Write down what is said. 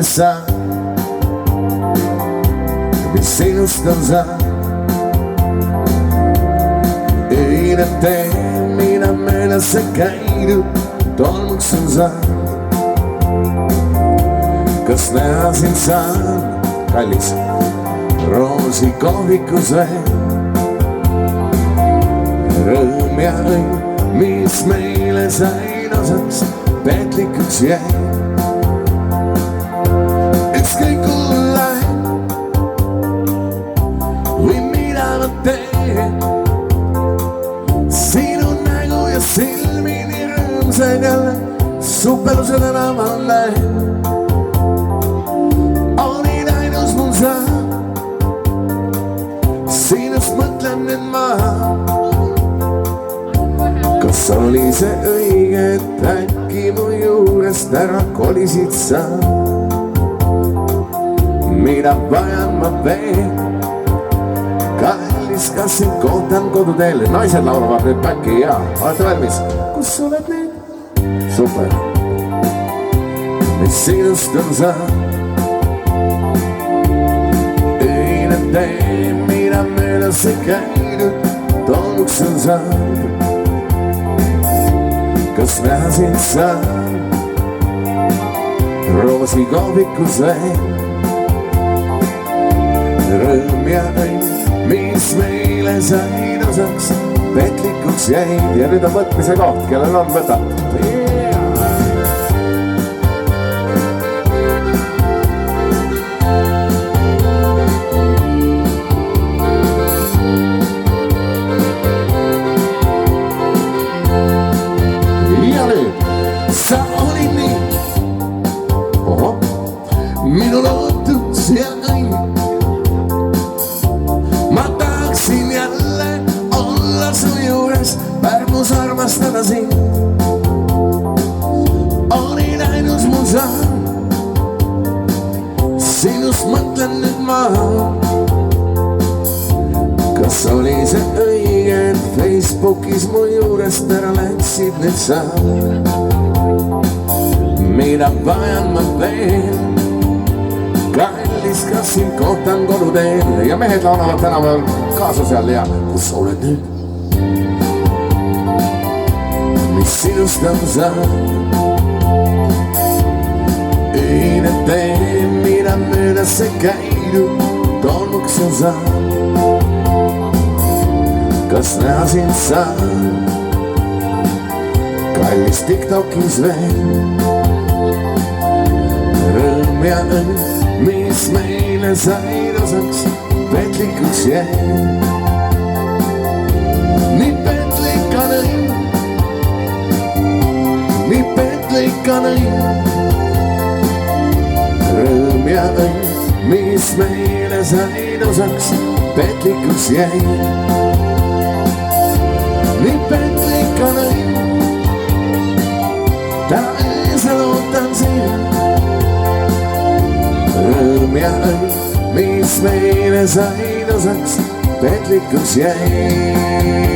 Sa, mis sinust on saanud, öine tee, mida möödasse käidud, tolmuks on saanud. Kas näha sind saan, kallis, roosi kohvikus veel? Rõõm ja õnn, mis meile sain osaks, petlikuks jäi. Ükskõik kuhu lähen või mida ma teen, sinu nägu ja silmini rõõmsad jälle supeluse tänaval lähen. Olid ainus mul sa, sinust mõtlen nüüd ma. Kas oli see õige, et äkki mu juurest ära kolisid sa? Mida vajan ma veel? Kallis, kas sind kohtan koduteel? Naised laulavad nüüd päkki ja olete valmis? Kus oled nüüd? Super! Mis sinust on sa? Öine tee, mida möödas ei käidud, tolmuks on sa. Kas näha sind sa? Roosi kohvikus veel? Rõõm ja õnn, mis meile sain osaks, petlikuks jäid. Ja nüüd on võtmise koht, kellel on võtab. Ja nüüd, sa olid nii, minu lootus ja õnn. Ma tahaksin jälle olla su juures, Pärnus armastada sind. Olid ainus mul sa, sinust mõtlen nüüd ma. Kas oli see õige, et Facebookis mu juurest ära läksid nüüd sa? Mida vajan ma veel? Kallis, kas sind kohtan koduteel? Ja mehed laulavad tänaval kaasa seal ja kus oled nüüd? Mis sinust on sa? Öine tee, mida möödas ei käidud, tolmuks on sa. Kas näha sind sa? Kallis TikTokis veel? Rõõm ja õnn, mis meile sain osaks, petlikuks jäi. Nii petlik on õnn, nii petlik on õnn. Rõõm ja õnn, mis meile sain osaks, petlikuks jäi. Nii petlik on õnn, täna öösel ootan sind. Rõõm ja õnn, mis meile sain osaks, petlikuks jäi.